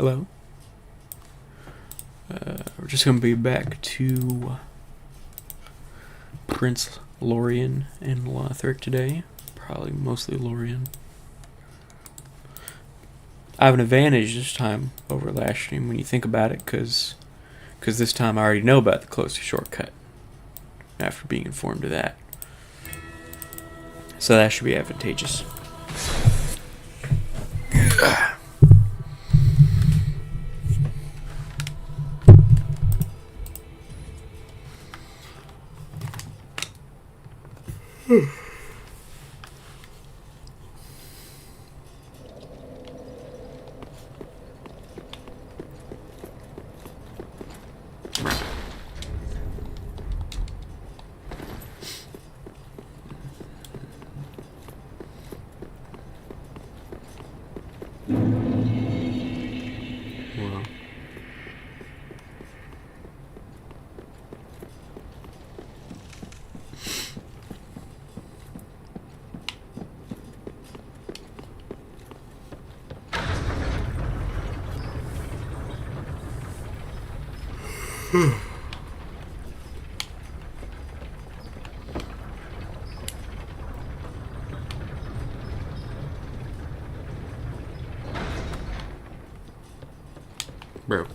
Hello. We're just gonna be back to Prince Lorien and Lothric today. Probably mostly Lorien. I have an advantage this time over last stream when you think about it, because this time I already know about the closest shortcut after being informed of that. So that should be advantageous. Bro.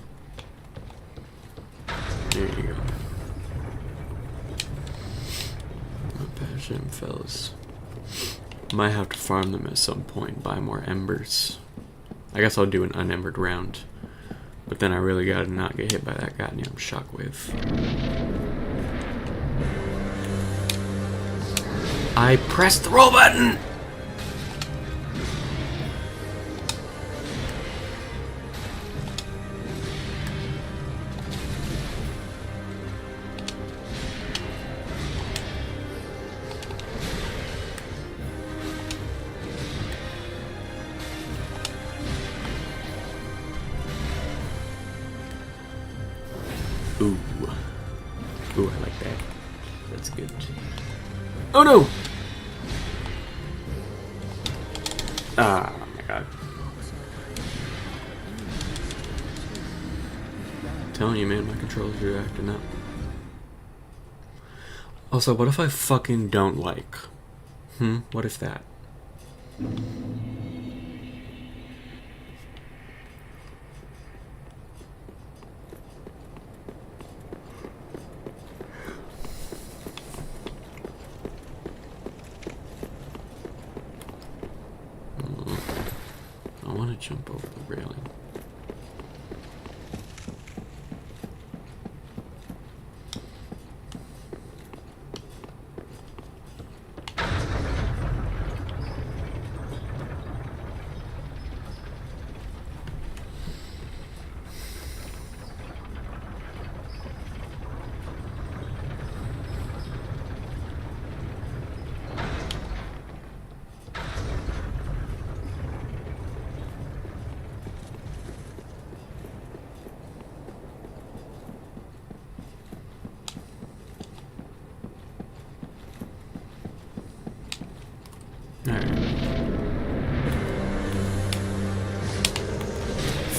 There you go. Not bad shit, fellas. Might have to farm them at some point, buy more embers. I guess I'll do an unembered round. But then I really gotta not get hit by that goddamn shockwave. I pressed the roll button! Ooh. Ooh, I like that. That's good. Oh no! Ah, oh my god. I'm telling you, man, my controllers are acting up. Also, what if I fucking don't like? What if that? I want to jump over the railing.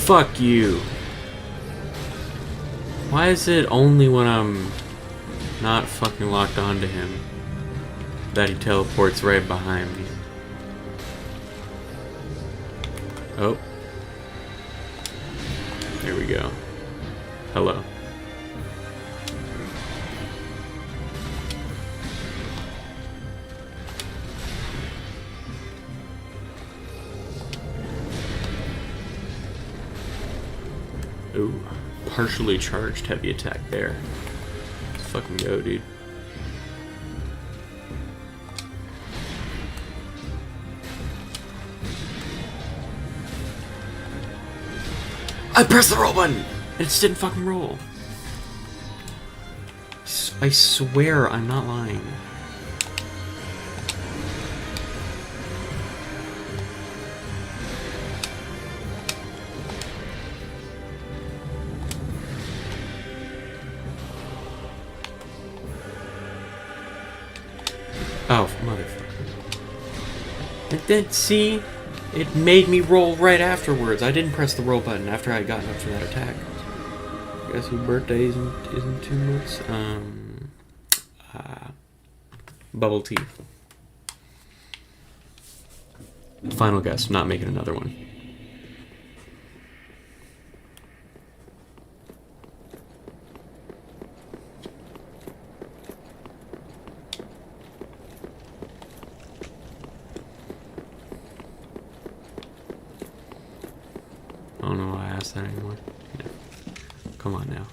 Fuck you. Why is it only when I'm not fucking locked onto him that he teleports right behind me? Oh. There we go. Hello. Ooh, partially charged heavy attack there. Let's fucking go, dude. I pressed the roll button! It just didn't fucking roll. I swear I'm not lying. Oh, motherfucker. And then, see? It made me roll right afterwards. I didn't press the roll button after I had gotten up for that attack. Guess whose birthday is in 2 months? Bubble tea. Final guess. Not making another one. I don't know why I asked that anymore. Yeah. Come on now.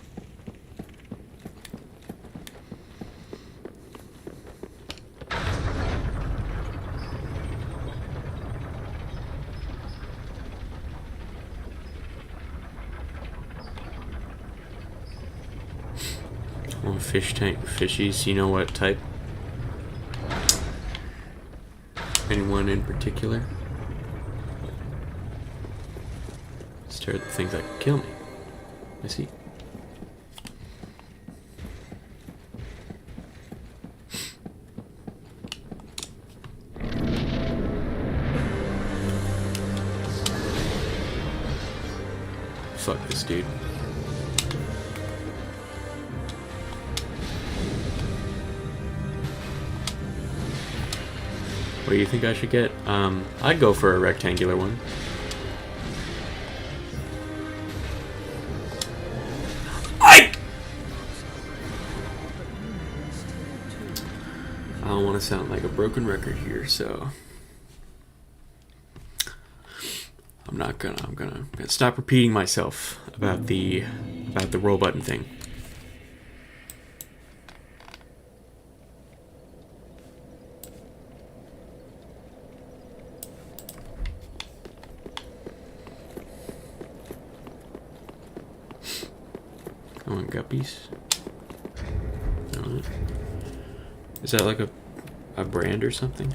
Oh, fish tank, fishies. You know what type? Anyone in particular? Stare at the things that can kill me. I see. Fuck this dude. What do you think I should get? I'd go for a rectangular one. I don't want to sound like a broken record here, so I'm gonna stop repeating myself about the roll button thing. Come on, guppies. Alright. Is that like a brand or something?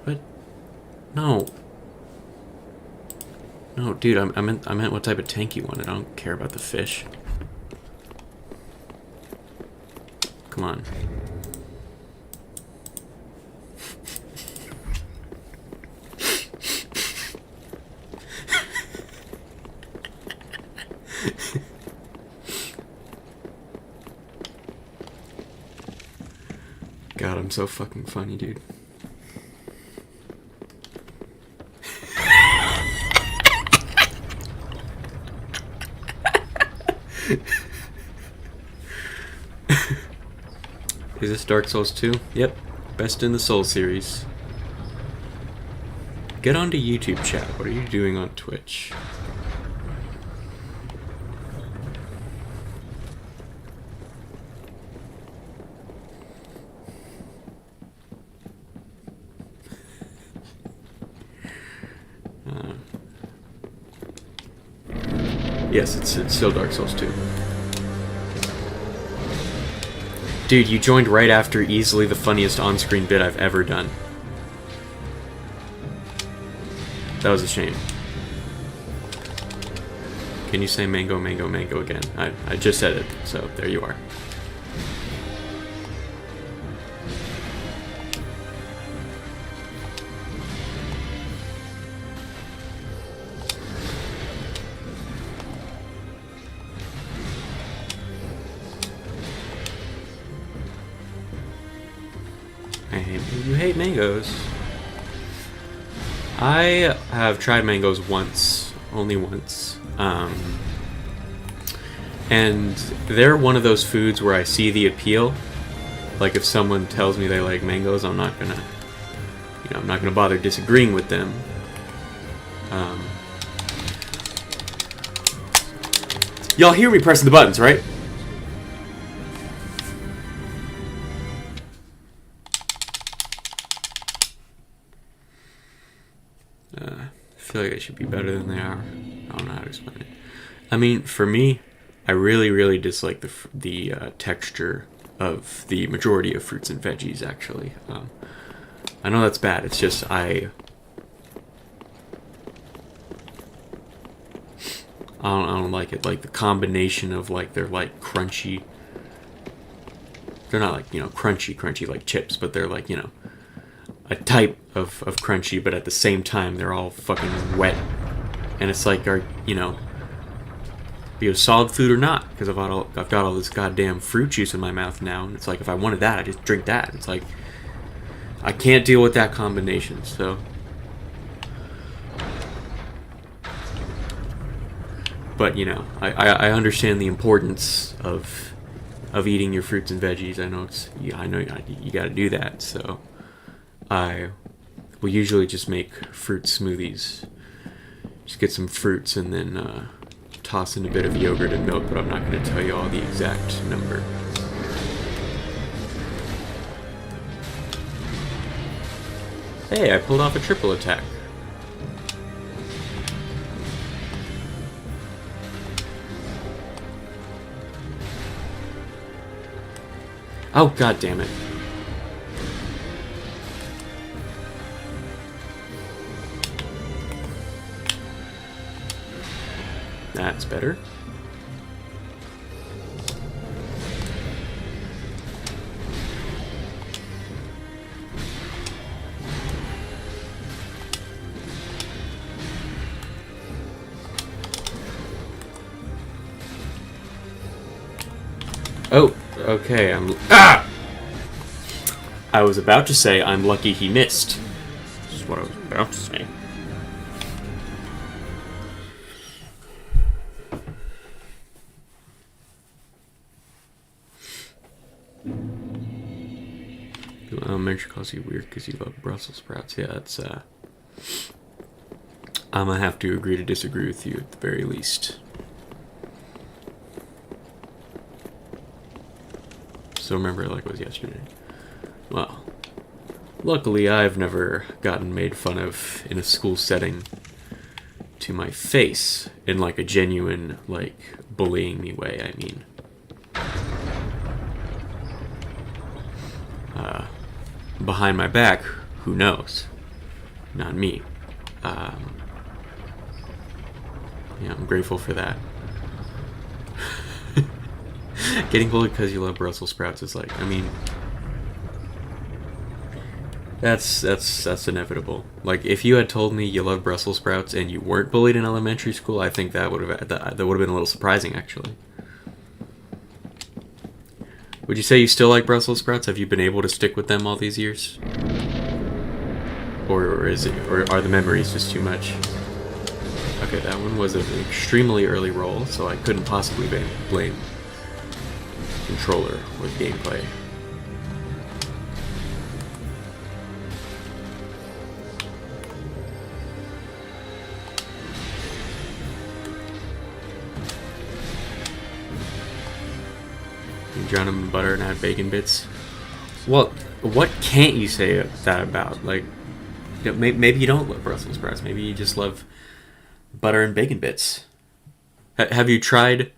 What? No. No, dude, I meant what type of tank you wanted. I don't care about the fish. Come on. God, I'm so fucking funny, dude. Is this Dark Souls 2? Yep. Best in the Soul series. Get onto YouTube, chat. What are you doing on Twitch? Yes, it's still Dark Souls 2. Dude, you joined right after easily the funniest on-screen bit I've ever done. That was a shame. Can you say mango, mango, mango again? I just said it, so there you are. You hate mangoes. I have tried mangoes once, only once, and they're one of those foods where I see the appeal. Like if someone tells me they like mangoes, I'm not gonna, I'm not gonna bother disagreeing with them. Y'all hear me pressing the buttons, right? I feel like they should be better than they are. I don't know how to explain it. I mean, for me, I really, really dislike the texture of the majority of fruits and veggies, actually. I know that's bad. It's just I don't like it. Like the combination of like they're like crunchy. They're not like crunchy like chips, but they're like a type of crunchy, but at the same time they're all fucking wet. And it's like, are be it solid food or not? Because I've got all this goddamn fruit juice in my mouth now, and it's like if I wanted that, I just drink that. It's like I can't deal with that combination. So, but you know, I understand the importance of eating your fruits and veggies. I know you got to do that. So I will usually just make fruit smoothies. Just get some fruits and then toss in a bit of yogurt and milk, but I'm not going to tell you all the exact number. Hey, I pulled off a triple attack. Oh, god damn it. That's better. Oh, okay, I was about to say I'm lucky he missed. This is what I was about to say. Elementary calls you weird because you love Brussels sprouts. Yeah, it's I'm gonna have to agree to disagree with you at the very least. So remember, like it was yesterday. Well, luckily I've never gotten made fun of in a school setting to my face in like a genuine, like, bullying me way, I mean. Behind my back, who knows? Not me. Yeah, I'm grateful for that. Getting bullied because you love Brussels sprouts is like, I mean, that's inevitable. Like, if you had told me you love Brussels sprouts and you weren't bullied in elementary school, I think that would have been a little surprising, actually. Would you say you still like Brussels sprouts? Have you been able to stick with them all these years? Or are the memories just too much? Okay, that one was an extremely early roll, so I couldn't possibly blame controller or gameplay. You drown them in butter and add bacon bits. Well, what can't you say that about? Like, you know, maybe you don't love Brussels sprouts. Maybe you just love butter and bacon bits. Have you tried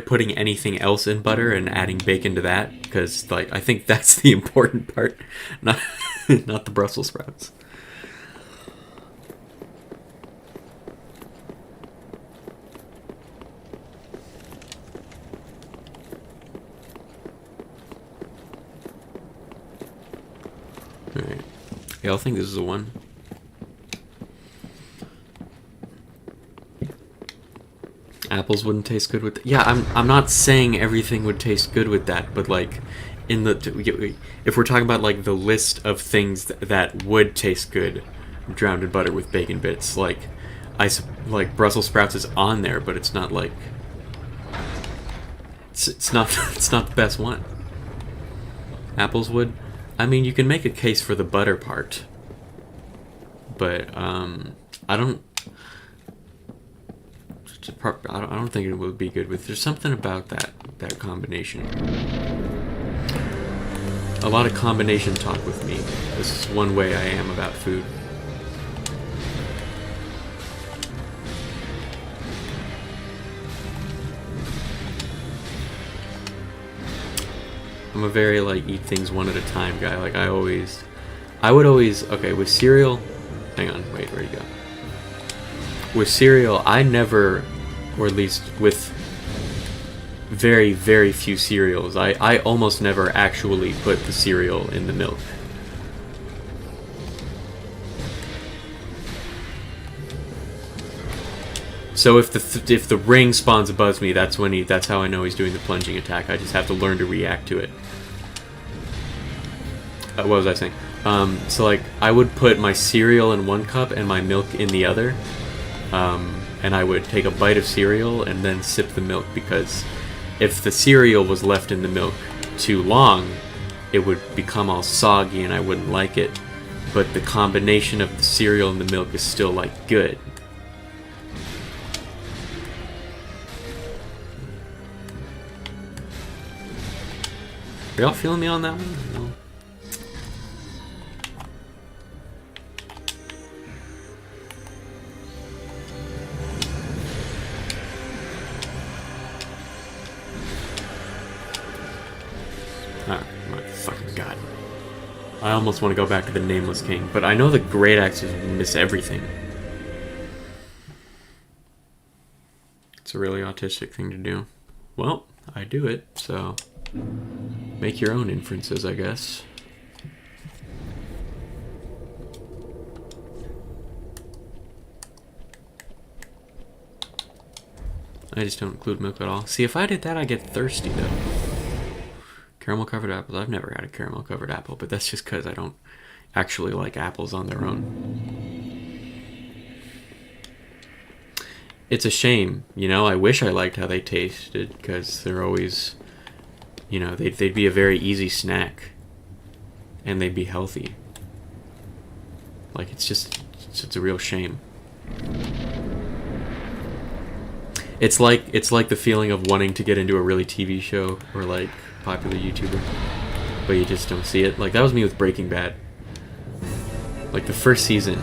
putting anything else in butter and adding bacon to that? Because, like, I think that's the important part, not the Brussels sprouts. Alright. Yeah, I think this is the one. Apples wouldn't taste good with... Yeah, I'm not saying everything would taste good with that, but, like, if we're talking about, like, the list of things that would taste good drowned in butter with bacon bits, like Brussels sprouts is on there, but it's not, like... It's not the best one. Apples would... I mean, you can make a case for the butter part, but I don't think it would be good with. There's something about that combination. A lot of combination talk with me. This is one way I am about food. I'm a very, like, eat things one at a time guy. Like, I would always, okay, with cereal, hang on, wait, where'd you go? With cereal, I never, or at least with very, very few cereals, I almost never actually put the cereal in the milk. So if the ring spawns above me, that's how I know he's doing the plunging attack. I just have to learn to react to it. What was I saying? So like I would put my cereal in one cup and my milk in the other, and I would take a bite of cereal and then sip the milk, because if the cereal was left in the milk too long, it would become all soggy and I wouldn't like it. But the combination of the cereal and the milk is still like good. Are y'all feeling me on that one? No. Oh my fucking god. I almost want to go back to the Nameless King, but I know the Great Axes miss everything. It's a really autistic thing to do. Well, I do it, so make your own inferences, I guess. I just don't include milk at all. See, if I did that, I'd get thirsty, though. Caramel covered apples. I've never had a caramel covered apple, but that's just because I don't actually like apples on their own. It's a shame, you know. I wish I liked how they tasted, because they're always, you know, they'd be a very easy snack, and they'd be healthy. Like, it's a real shame. It's like the feeling of wanting to get into a really TV show or like popular YouTuber, but you just don't see it. Like, that was me with Breaking Bad. Like, the first season.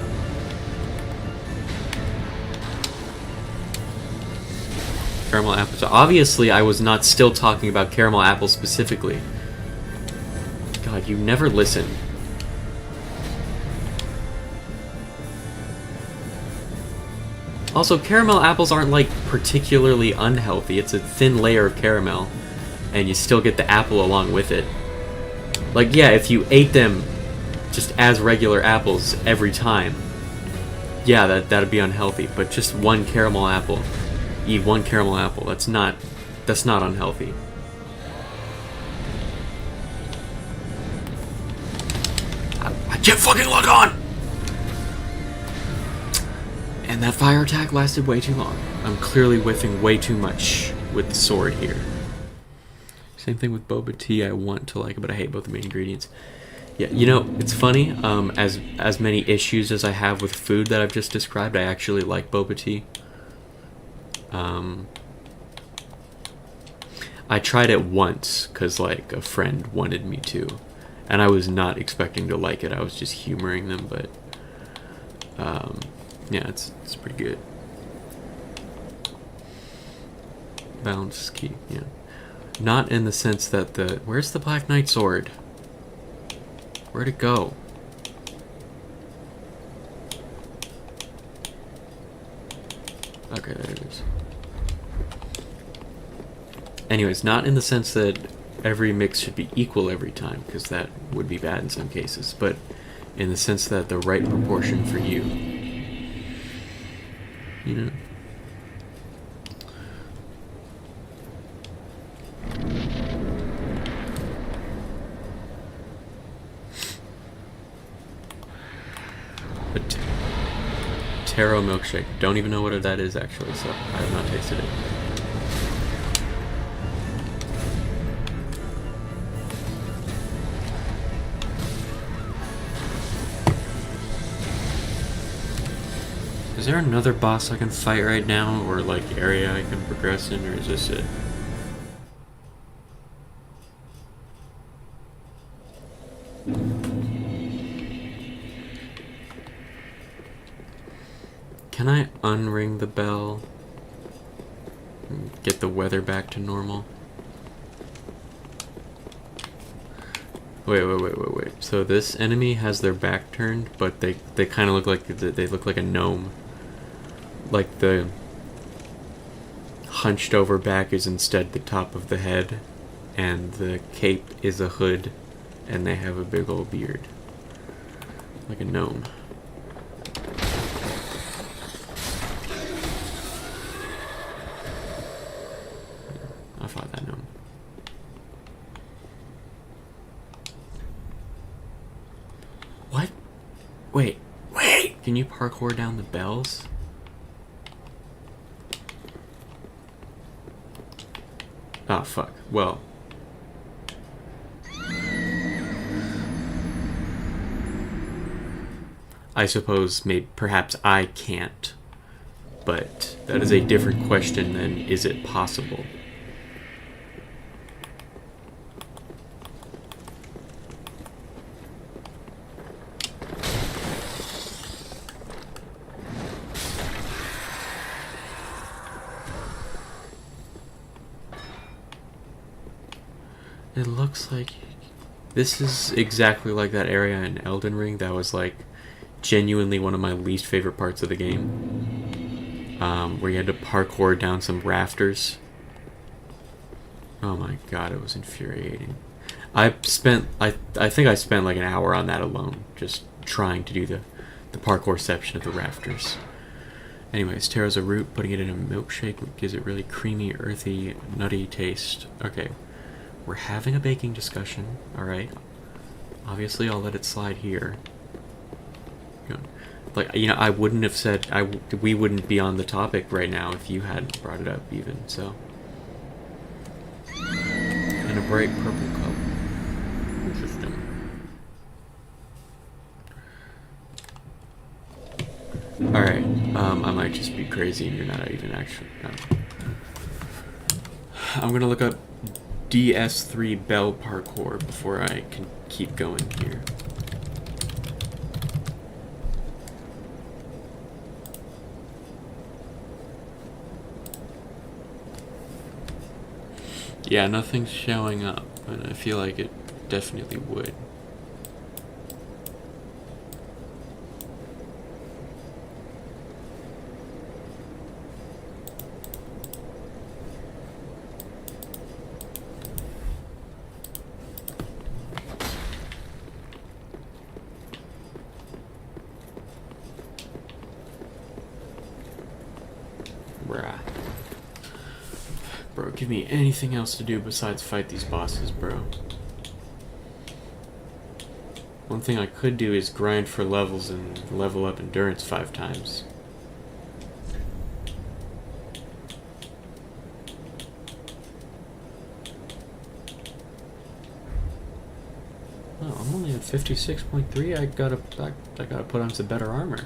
Caramel apples. Obviously, I was not still talking about caramel apples specifically. God, you never listen. Also, caramel apples aren't, like, particularly unhealthy. It's a thin layer of caramel, and you still get the apple along with it. Like, yeah, if you ate them just as regular apples every time, yeah, that'd be unhealthy. But just one caramel apple, eat one caramel apple. That's not unhealthy. I can't fucking look on. And that fire attack lasted way too long. I'm clearly whiffing way too much with the sword here. Same thing with boba tea. I want to like it, but I hate both the main ingredients. Yeah, you know, it's funny. As many issues as I have with food that I've just described, I actually like boba tea. I tried it once because like a friend wanted me to, and I was not expecting to like it. I was just humoring them, but yeah, it's pretty good. Balance is key. Yeah. Not in the sense that where's the Black Knight sword? Where'd it go? Okay, there it is. Anyways, not in the sense that every mix should be equal every time, because that would be bad in some cases, but in the sense that the right proportion for you. You know? Taro milkshake. Don't even know what that is, actually, so I have not tasted it. Is there another boss I can fight right now, or like area I can progress in, or is this it? Can I unring the bell and get the weather back to normal? Wait. So this enemy has their back turned, but they kind of look like they look like a gnome. Like the hunched over back is instead the top of the head, and the cape is a hood, and they have a big old beard. Like a gnome. Can you parkour down the bells? Oh, fuck. Well. I suppose perhaps I can't. But that is a different question than is it possible? It looks like this is exactly like that area in Elden Ring that was like genuinely one of my least favorite parts of the game, where you had to parkour down some rafters. Oh my god, it was infuriating. I think I spent like an hour on that alone, just trying to do the parkour section of the rafters. Anyways, taro's a root, putting it in a milkshake gives it really creamy, earthy, nutty taste. Okay. We're having a baking discussion, alright? Obviously, I'll let it slide here. Like, you know, I wouldn't have said... we wouldn't be on the topic right now if you hadn't brought it up, even, so... And a bright purple color. Interesting. Alright, I might just be crazy and you're not even actually... I'm gonna look up DS3 bell parkour before I can keep going here. Yeah, nothing's showing up, but I feel like it definitely would. Bro, give me anything else to do besides fight these bosses, bro. One thing I could do is grind for levels and level up endurance 5 times. Oh, I'm only at 56.3. I gotta put on some better armor.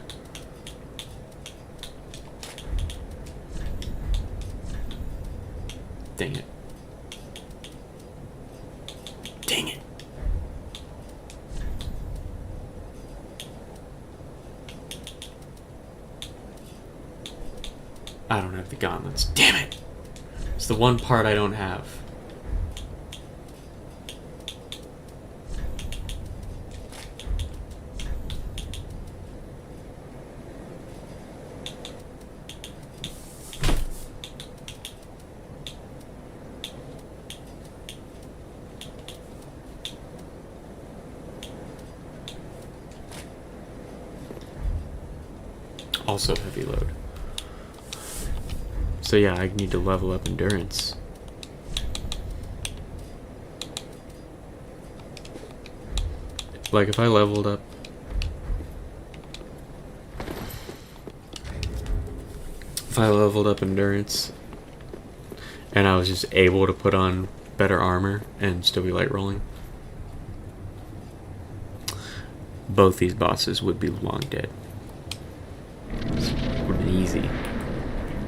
Dang it. Dang it. I don't have the gauntlets. Damn it! It's the one part I don't have. Also heavy load. So yeah, I need to level up endurance. Like if I leveled up... If I leveled up endurance and I was just able to put on better armor and still be light rolling, both these bosses would be long dead. Would have been easy.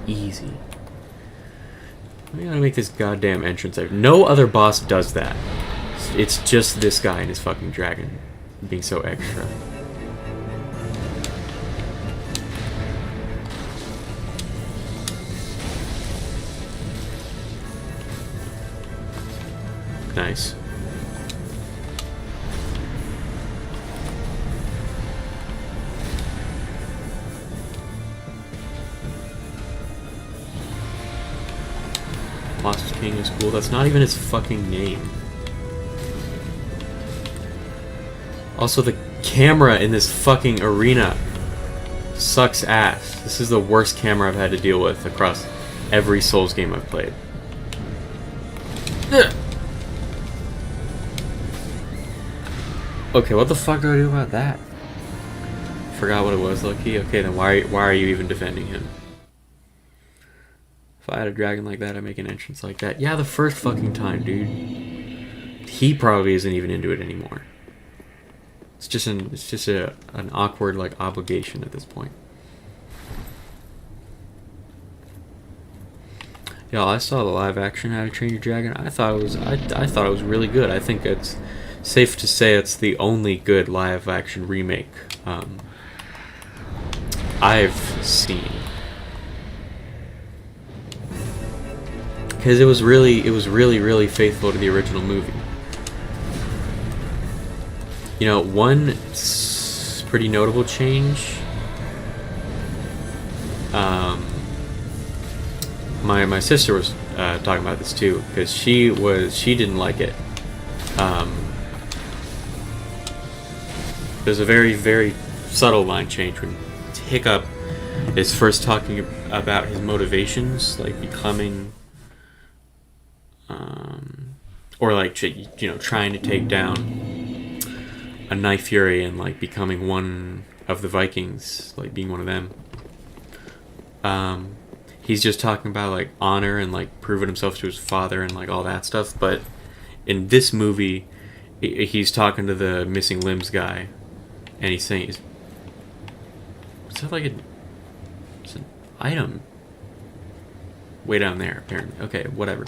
Easy. We gotta make this goddamn entrance. No other boss does that. It's just this guy and his fucking dragon being so extra. Nice. Lost King is cool. That's not even his fucking name. Also, the camera in this fucking arena sucks ass. This is the worst camera I've had to deal with across every Souls game I've played. Okay, what the fuck do I do about that? forgot what it was, Loki. Okay, then why are you even defending him? If I had a dragon like that, I'd make an entrance like that. Yeah, the first fucking time, dude. He probably isn't even into it anymore. It's just an awkward like obligation at this point. Yeah, I saw the live action How to Train Your Dragon. I thought it was really good. I think it's safe to say it's the only good live action remake I've seen. Because it was really faithful to the original movie. You know, one pretty notable change. My sister was talking about this too, because she didn't like it. There's a very subtle line change when Hiccup is first talking about his motivations, like becoming, or like, you know, trying to take down a Night Fury and like becoming one of the Vikings, like being one of them. He's just talking about like honor and like proving himself to his father and like all that stuff. But in this movie, he's talking to the missing limbs guy, and he's saying, "Is that like it's an item way down there?" Apparently, okay, whatever.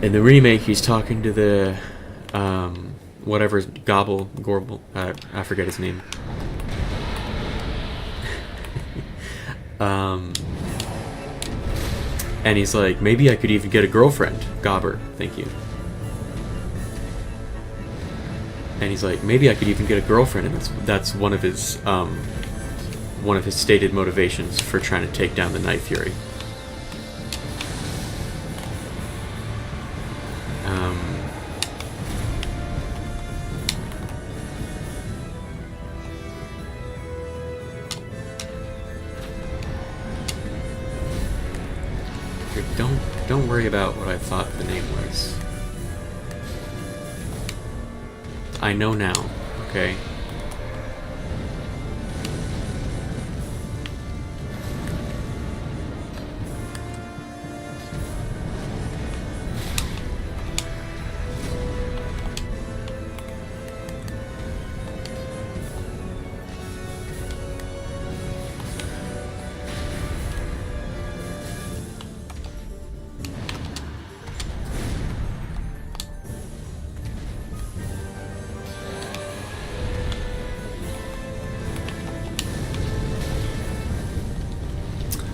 In the remake, he's talking to the whatever Gorble. I forget his name. And he's like, maybe I could even get a girlfriend. Gobber, thank you. And he's like, maybe I could even get a girlfriend, and that's one of his stated motivations for trying to take down the Night Fury. Don't worry about what I thought the name was. I know now, okay?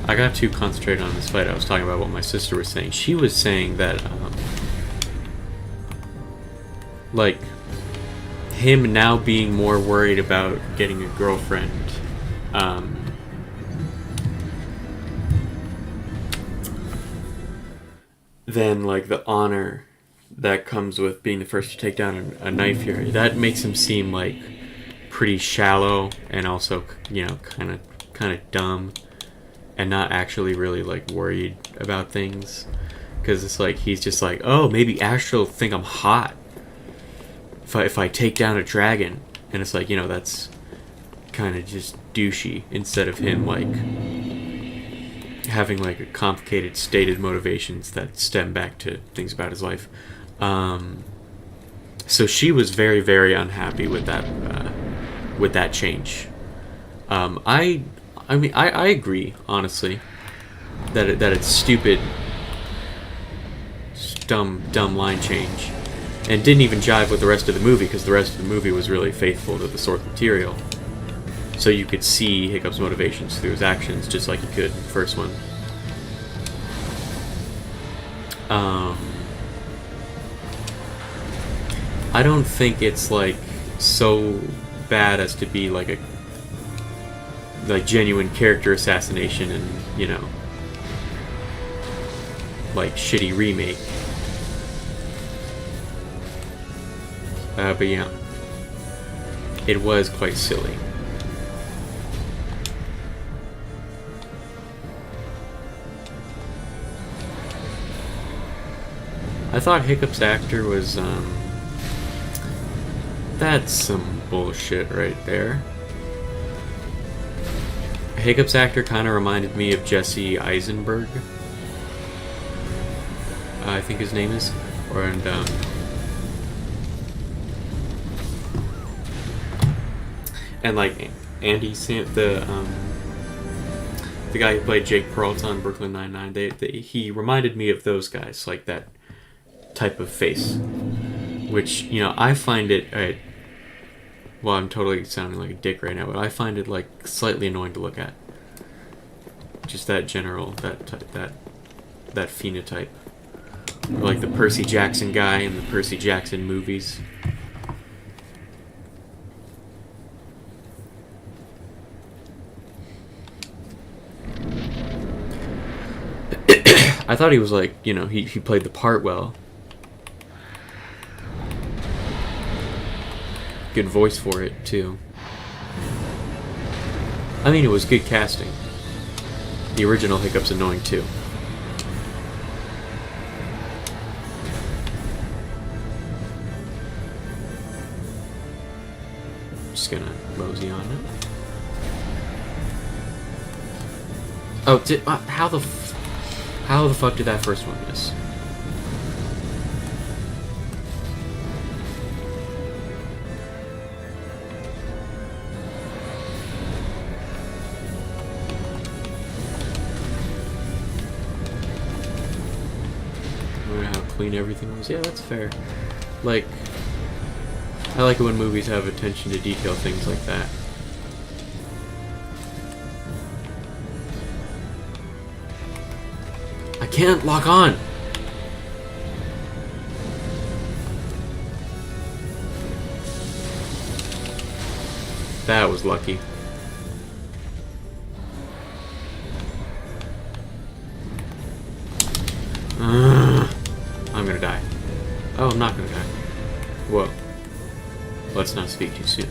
I got too concentrated on this fight. I was talking about what my sister was saying. She was saying that, like, him now being more worried about getting a girlfriend, than, like, the honor that comes with being the first to take down a Night Fury. That makes him seem, like, pretty shallow and also, you know, kind of dumb. And not actually really like worried about things, because it's like he's just like, oh, maybe Astro will think I'm hot if I take down a dragon, and it's like, you know, that's kind of just douchey, instead of him like having like a complicated stated motivations that stem back to things about his life. So she was very unhappy with that change. I mean, I agree, honestly, that it's stupid, dumb line change, and didn't even jive with the rest of the movie, because the rest of the movie was really faithful to the source material. So you could see Hiccup's motivations through his actions, just like you could in the first one. I don't think it's like so bad as to be like a genuine character assassination and, you know, like shitty remake. But yeah, it was quite silly. I thought Hiccup's actor was, that's some bullshit right there. Hiccups actor kind of reminded me of Jesse Eisenberg. I think his name is. And like Andy the guy who played Jake Peralta on Brooklyn Nine-Nine, he reminded me of those guys, like that type of face. Which, you know, I find it... well, I'm totally sounding like a dick right now, but I find it like slightly annoying to look at. Just that general, that phenotype. Like the Percy Jackson guy in the Percy Jackson movies. I thought he was like, you know, he played the part well. Good voice for it, too. I mean, it was good casting. The original Hiccup's annoying, too. Just gonna mosey on it. Oh, how the fuck did that first one miss? How clean everything was. Yeah, that's fair. Like, I like it when movies have attention to detail, things like that. I can't lock on! That was lucky. I'm gonna die. Oh, I'm not gonna die. Whoa. Let's not speak too soon.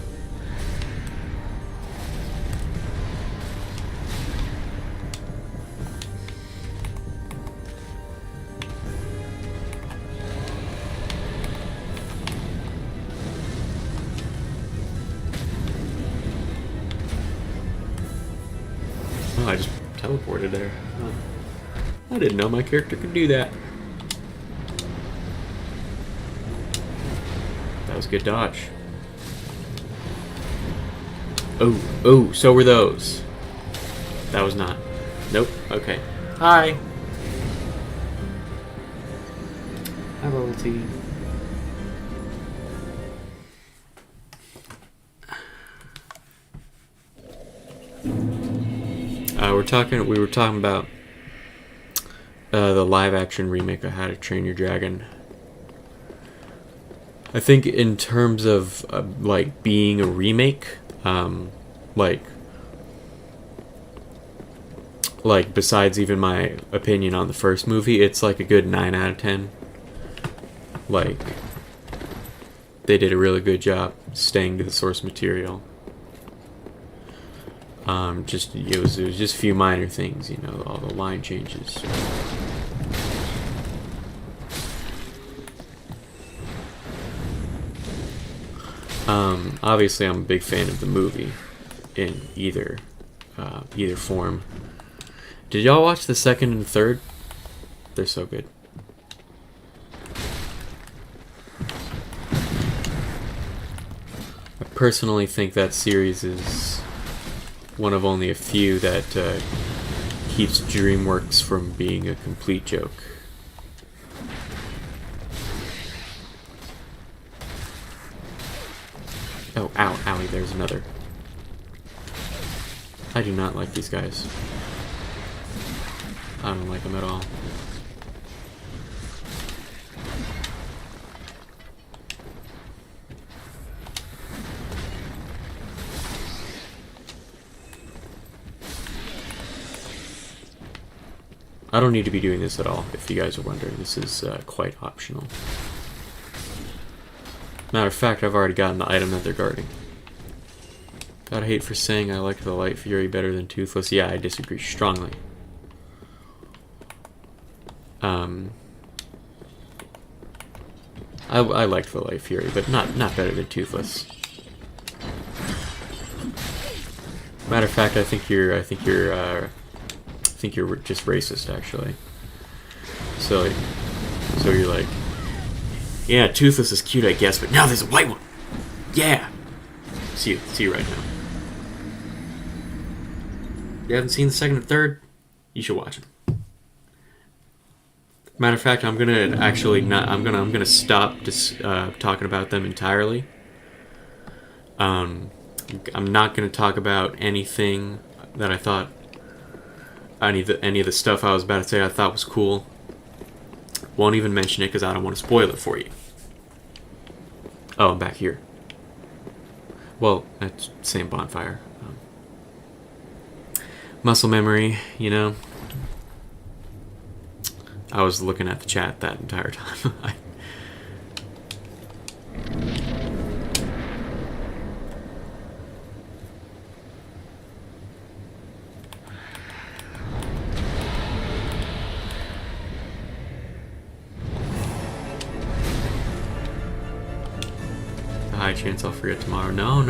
Oh, I just teleported there. Oh. I didn't know my character could do that. That was a good dodge. Oh, so were those. That was not. Nope, okay. Hi! Hi, Bubble Tea. We were talking about the live-action remake of How to Train Your Dragon. I think in terms of like being a remake, like besides even my opinion on the first movie, it's like a good 9 out of 10. Like, they did a really good job staying to the source material. It was just a few minor things, you know, all the line changes. Obviously, I'm a big fan of the movie in either form. Did y'all watch the second and third? They're so good. I personally think that series is one of only a few that keeps DreamWorks from being a complete joke. Oh, ow, owie, there's another. I do not like these guys. I don't like them at all. I don't need to be doing this at all, if you guys are wondering. This is quite optional. Matter of fact, I've already gotten the item that they're guarding. Gotta hate for saying I like the Light Fury better than Toothless. Yeah, I disagree strongly. I liked the Light Fury, but not better than Toothless. Matter of fact, I think you're just racist, actually. So, so you're like, yeah, Toothless is cute, I guess, but now there's a white one. Yeah. See you right now. You haven't seen the second and third? You should watch them. Matter of fact, I'm gonna actually not. I'm gonna stop talking about them entirely. I'm not gonna talk about anything that I thought any of the stuff I was about to say I thought was cool. Won't even mention it because I don't want to spoil it for you. Oh, I'm back here. Well, that's same bonfire. Muscle memory, you know. I was looking at the chat that entire time. High chance I'll forget tomorrow. No.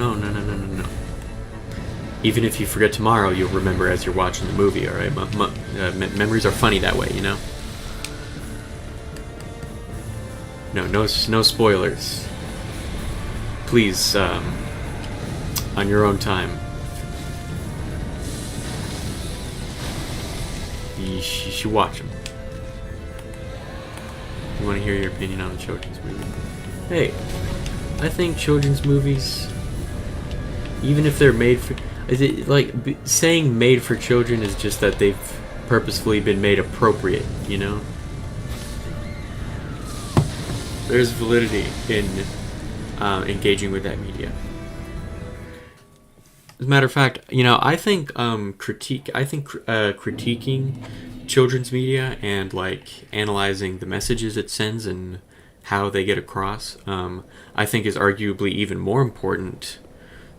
Even if you forget tomorrow, you'll remember as you're watching the movie, alright? Memories are funny that way, you know? No spoilers. Please, on your own time. You should watch them. You want to hear your opinion on the children's movie? Hey, I think children's movies, even if they're made for... Is it like saying made for children is just that they've purposefully been made appropriate, you know? There's validity in engaging with that media. As a matter of fact, you know, I think critiquing children's media and like analyzing the messages it sends and how they get across, I think is arguably even more important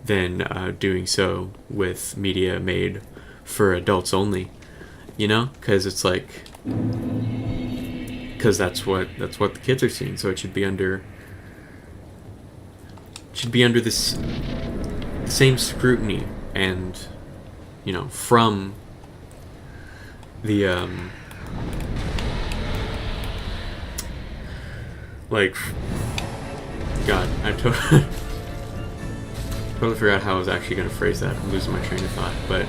than doing so with media made for adults only, you know, because it's like, because that's what the kids are seeing, so it should be under this same scrutiny and, you know, from the like, God, I totally forgot how I was actually going to phrase that. I'm losing my train of thought, but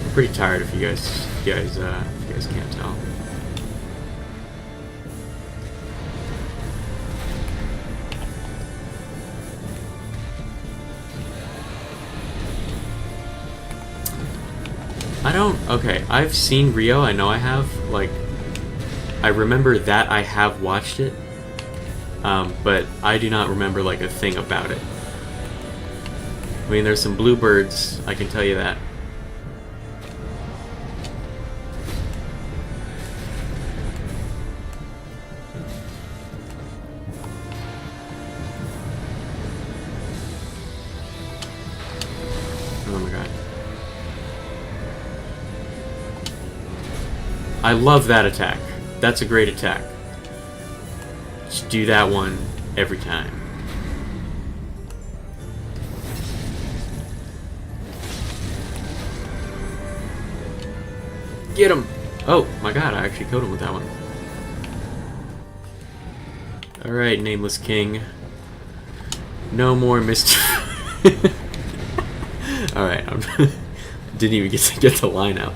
I'm pretty tired if you guys can't tell. Okay, I've seen Rio, I know I have, like, I remember that I have watched it, but I do not remember, like, a thing about it. I mean, there's some bluebirds, I can tell you that. Oh my god. I love that attack. That's a great attack. Just do that one every time. Get him! Oh my god, I actually killed him with that one. Alright, Nameless King. No more Mr. Alright, didn't even get the line out.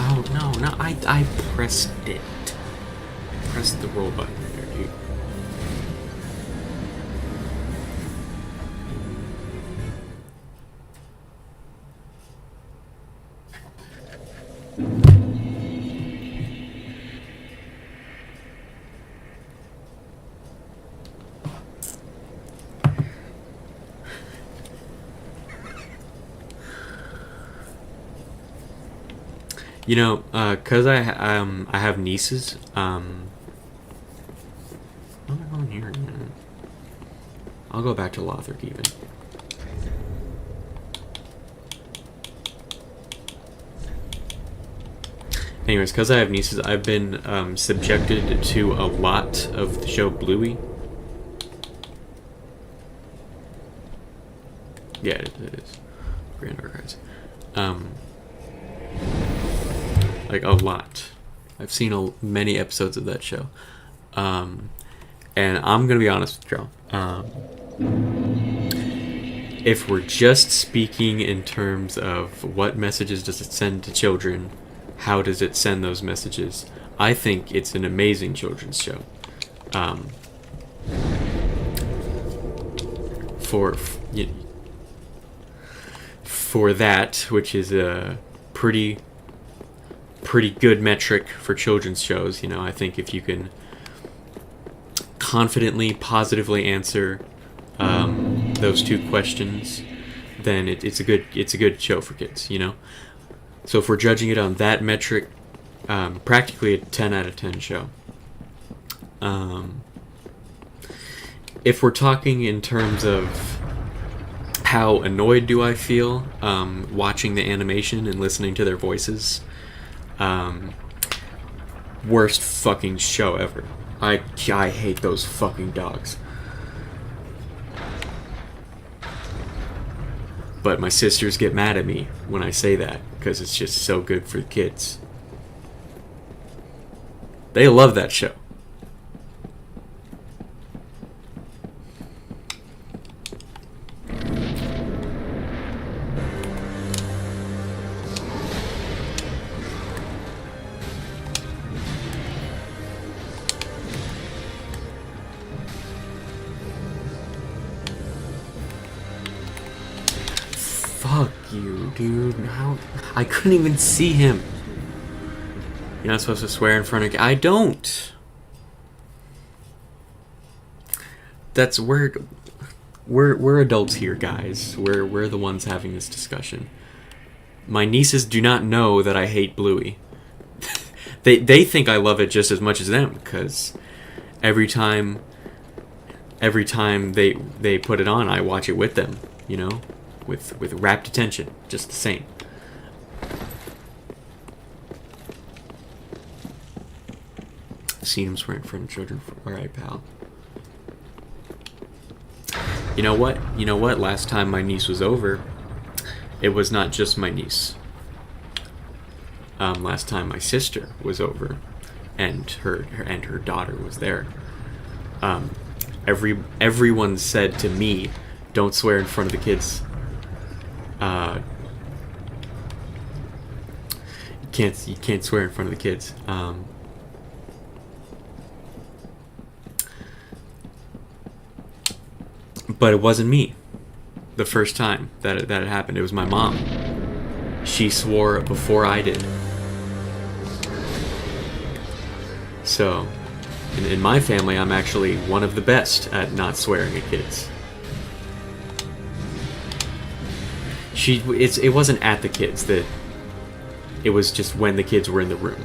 Oh, no, I pressed it. Press the roll button there, dude. You know, cause I have nieces. What am I going here? I'll go back to Lothric even. Anyways, because I have nieces, I've been subjected to a lot of the show Bluey. Yeah, it is. Grand Archives. Like, a lot. I've seen many episodes of that show. And I'm going to be honest with y'all. If we're just speaking in terms of what messages does it send to children, how does it send those messages, I think it's an amazing children's show. For that, which is a pretty good metric for children's shows, I think if you can confidently, positively answer those two questions, then it's a good show for kids, So if we're judging it on that metric, practically a 10 out of 10 show. If we're talking in terms of how annoyed do I feel watching the animation and listening to their voices, worst fucking show ever. I hate those fucking dogs. But my sisters get mad at me when I say that because it's just so good for the kids. They love that show. Fuck you, dude. How? I couldn't even see him. You're not supposed to swear in front of... I don't. That's... We're adults here, guys. We're the ones having this discussion. My nieces do not know that I hate Bluey. They think I love it just as much as them, because every time they put it on, I watch it with them, with rapt attention, just the same. Seen him swear in front of children. Alright, pal. You know what? Last time my niece was over, it was not just my niece. Last time my sister was over, and her daughter was there. Everyone said to me, "Don't swear in front of the kids." You can't swear in front of the kids. But it wasn't me. The first time that it happened, it was my mom. She swore before I did. So, in my family, I'm actually one of the best at not swearing at kids. It wasn't at the kids, that it was just when the kids were in the room.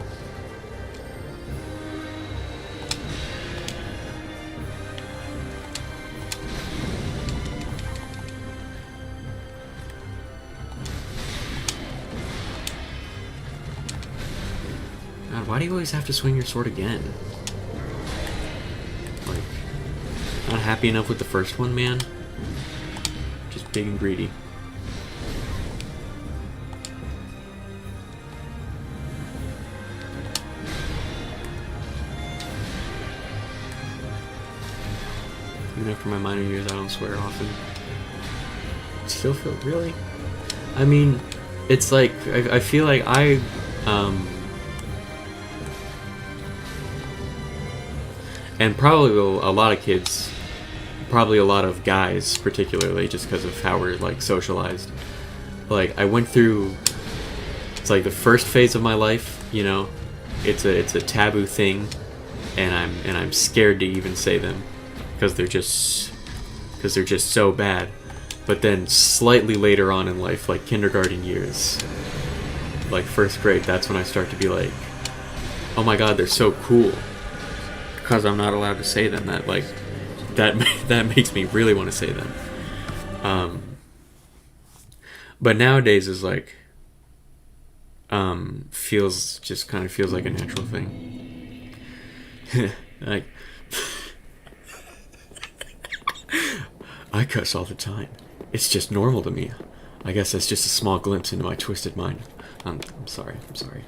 God, why do you always have to swing your sword again? Like, not happy enough with the first one, man? Just big and greedy. Even after my minor years, I don't swear often. Still feel... Really? I mean, it's like... I feel like and probably a lot of kids, probably a lot of guys particularly, just because of how we're like socialized. Like, I went through... It's like the first phase of my life, it's a taboo thing, and I'm scared to even say them. Because they're just so bad. But then slightly later on in life, like kindergarten years, like first grade, that's when I start to be like, oh my god, they're so cool. Because I'm not allowed to say them. That makes me really want to say them. But nowadays is like, kind of feels like a natural thing. Like, I cuss all the time. It's just normal to me. I guess that's just a small glimpse into my twisted mind. I'm sorry. I'm sorry.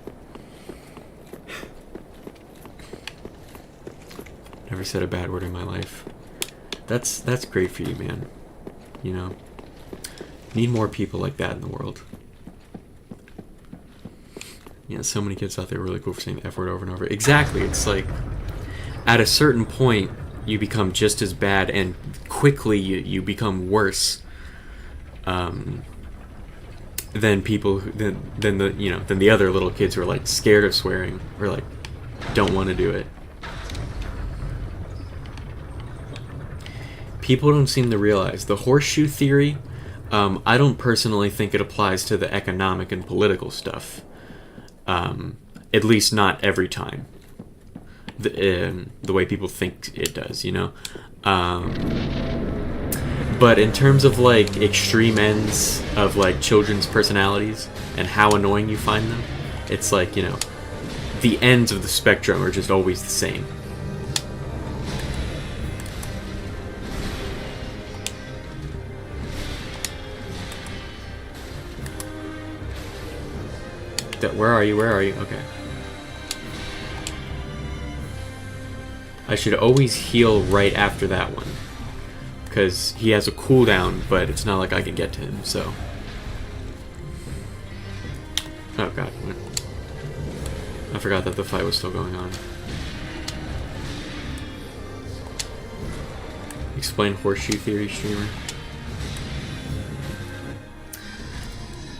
Never said a bad word in my life. That's great for you, man. You know, need more people like that in the world. Yeah, so many kids out there really cool for saying the F word over and over. Exactly. It's like, at a certain point, you become just as bad, and quickly you become worse than people than the other little kids who are like scared of swearing or like don't want to do it. People don't seem to realize the horseshoe theory. I don't personally think it applies to the economic and political stuff. At least not every time. The way people think it does, you know. But in terms of like extreme ends of like children's personalities and how annoying you find them, it's like, you know, the ends of the spectrum are just always the same. Where are you? Where are you? Okay. I should always heal right after that one, because he has a cooldown, but it's not like I can get to him, so... Oh god. I forgot that the fight was still going on. Explain horseshoe theory, streamer.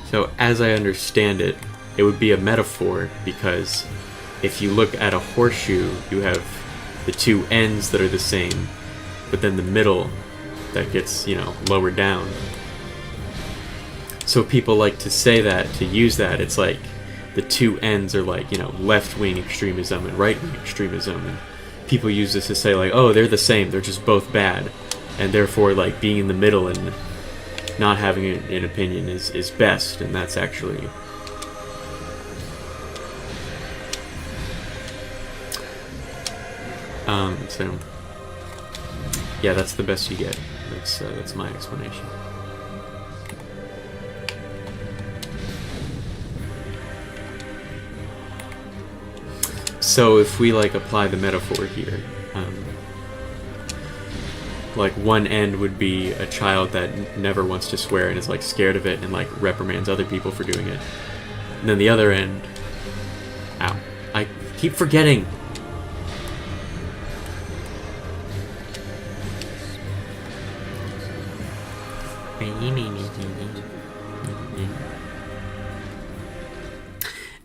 So, as I understand it, it would be a metaphor, because if you look at a horseshoe, you have the two ends that are the same, but then the middle that gets, you know, lowered down. So people like to say that, to use that, it's like the two ends are like, you know, left-wing extremism and right-wing extremism, and people use this to say like, oh, they're the same, they're just both bad, and therefore like being in the middle and not having an opinion is best, and that's actually... So, yeah, that's the best you get. That's my explanation. So if we like apply the metaphor here, like one end would be a child that never wants to swear and is like scared of it and like reprimands other people for doing it. And then the other end, ow, I keep forgetting.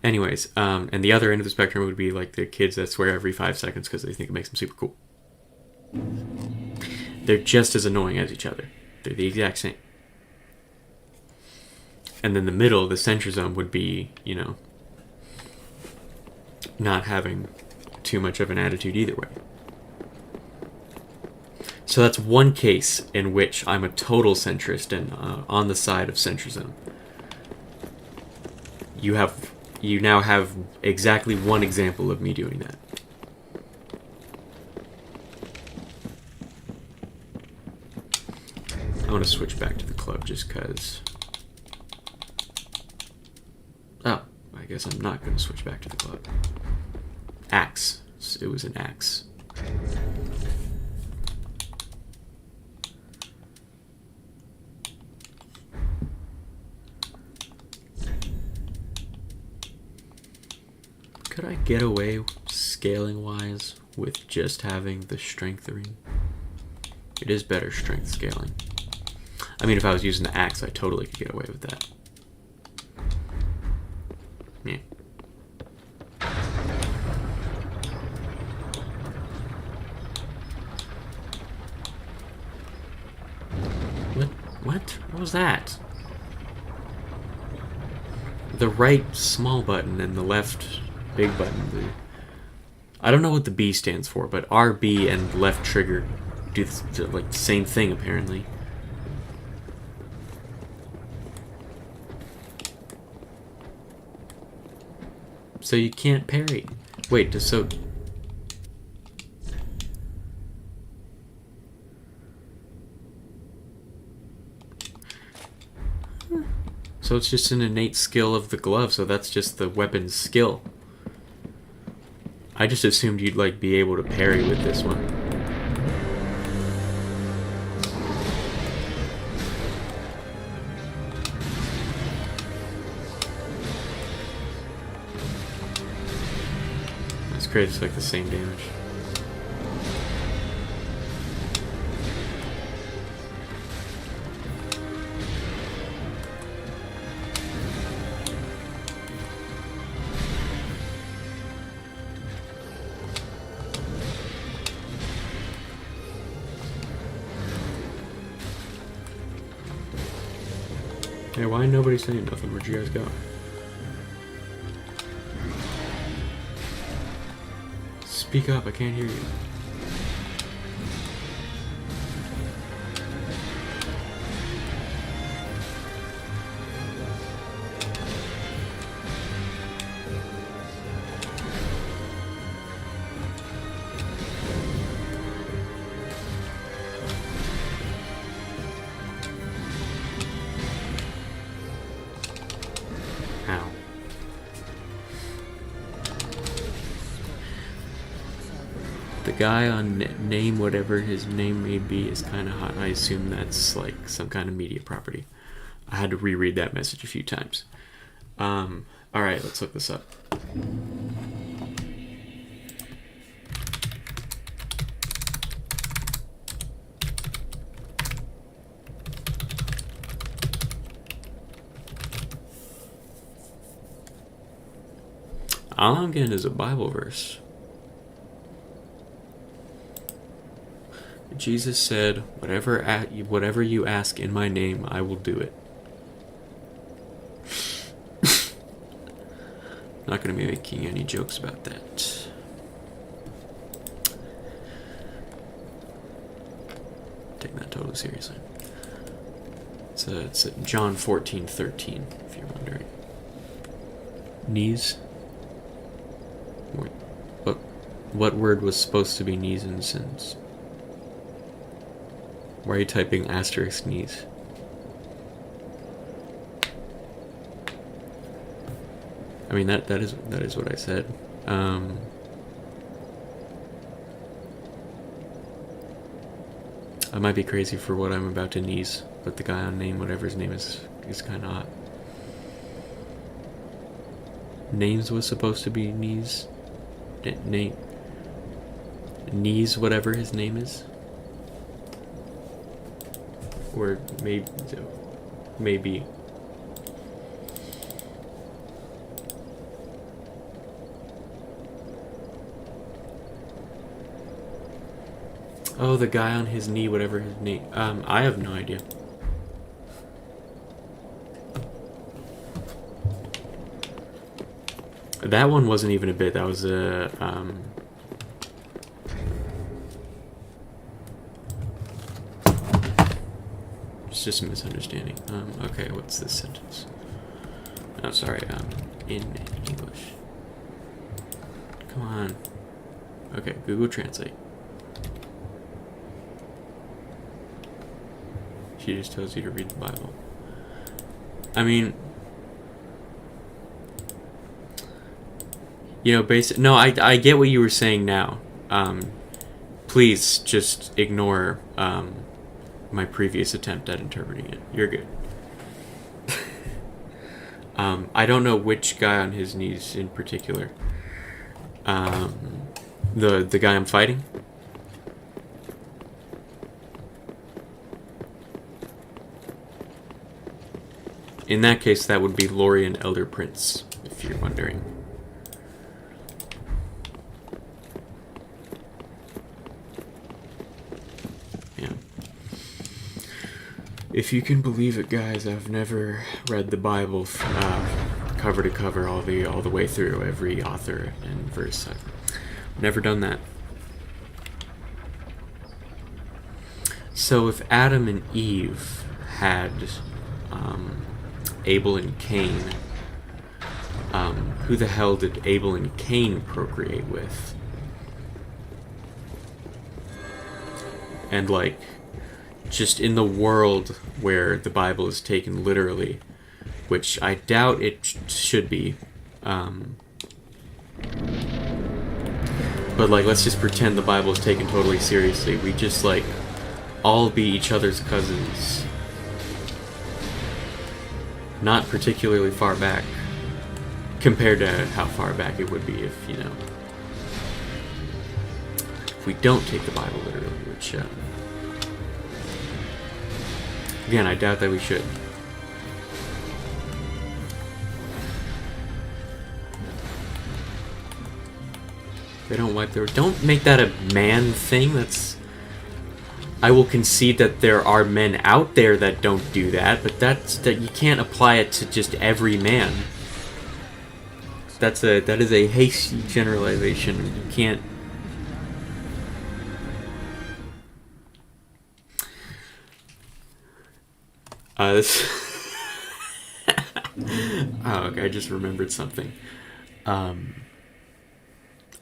Anyways, and the other end of the spectrum would be like the kids that swear every 5 seconds because they think it makes them super cool. They're just as annoying as each other. They're the exact same. And then the middle, the centrosome, would be, you know, not having too much of an attitude either way. So that's one case in which I'm a total centrist and on the side of centrism. You now have exactly one example of me doing that. I want to switch back to the club just because... Oh, I guess I'm not going to switch back to the club. Axe. It was an axe. Could I get away, scaling-wise, with just having the strength ring? It is better strength scaling. I mean, if I was using the axe, I totally could get away with that. Yeah. What? What was that? The right small button and the left big button. I don't know what the B stands for, but RB and left trigger do like the same thing apparently. So you can't parry. Wait, so... So it's just an innate skill of the glove, so that's just the weapon's skill. I just assumed you'd, like, be able to parry with this one. That's great, it's like the same damage. Hey, why ain't nobody saying nothing? Where'd you guys go? Speak up, I can't hear you. Ow. The guy on name whatever his name may be is kind of hot. I assume that's like some kind of media property. I had to reread that message a few times. Alright, let's look this up. All I'm getting is a Bible verse. Jesus said, whatever you ask in my name, I will do it. Not going to be making any jokes about that. Taking that totally seriously. It's John 14:13, if you're wondering. Knees. What word was supposed to be knees and sins? Why are you typing asterisk knees? I mean that is what I said. I might be crazy for what I'm about to knees, but the guy on name, whatever his name is kind of hot. Names was supposed to be knees. Knees, whatever his name is. Or maybe. Oh, the guy on his knee, whatever his name. I have no idea. That one wasn't even a bit. That was a it's just a misunderstanding. Okay, what's this sentence? Oh, sorry. In English. Come on. Okay, Google Translate. She just tells you to read the Bible. I mean, you know, no, I get what you were saying now. Please just ignore my previous attempt at interpreting it. You're good. I don't know which guy on his knees in particular. The guy I'm fighting. In that case, that would be Lorien Elder Prince, if you're wondering. Yeah. If you can believe it, guys, I've never read the Bible cover to cover all the way through, every author and verse. I've never done that. So if Adam and Eve had Abel and Cain, Who the hell did Abel and Cain procreate with? And like, just in the world where the Bible is taken literally, which I doubt it should be, but like, let's just pretend the Bible is taken totally seriously. We just like all be each other's cousins. Not particularly far back compared to how far back it would be if, you know, if we don't take the Bible literally, which again, I doubt that we should. They don't wipe their... Don't make that a man thing. That's... I will concede that there are men out there that don't do that, but that you can't apply it to just every man. That is a hasty generalization. You can't... This... Oh, okay, I just remembered something.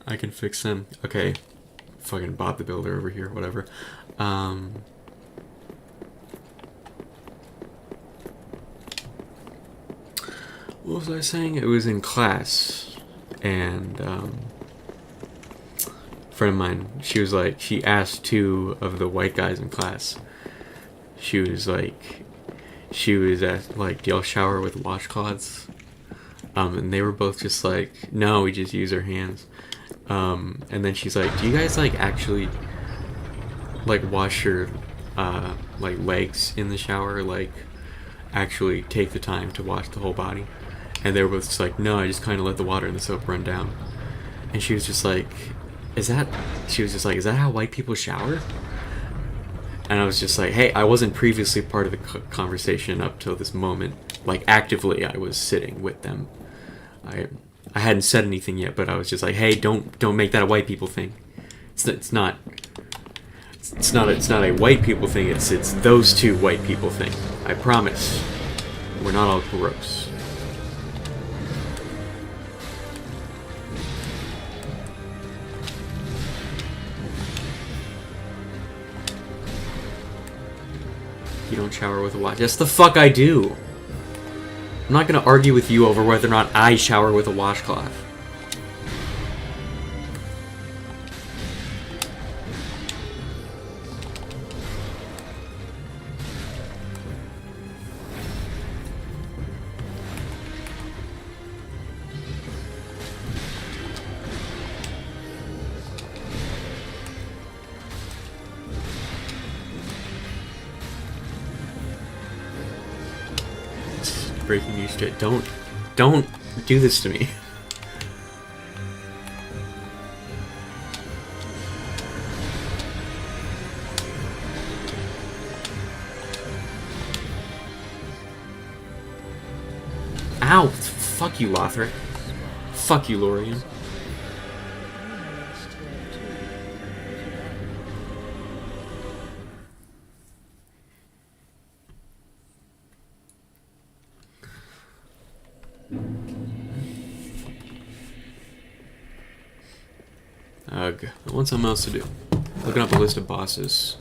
I can fix them. Okay. Fucking Bob the Builder over here, whatever. What was I saying? It was in class, and a friend of mine, she was like, she asked two of the white guys in class. She was at, like, do y'all shower with washcloths? And they were both just like, no, we just use our hands. And then she's like, do you guys like actually like wash your like legs in the shower, like actually take the time to wash the whole body? And they were both just like, no, I just kind of let the water and the soap run down. And she was just like, is that how white people shower? And I was just like, hey, I wasn't previously part of the conversation up till this moment. Like, actively I was sitting with them. I hadn't said anything yet, but I was just like, hey, don't make that a white people thing. It's not a white people thing. It's those two white people thing. I promise. We're not all gross. You don't shower with a watch. Yes, the fuck I do. I'm not gonna argue with you over whether or not I shower with a washcloth. Breaking news shit. Don't do this to me. Ow! Fuck you, Lothric. Fuck you, Lorian. Ugh. I want something else to do. Looking up a list of bosses.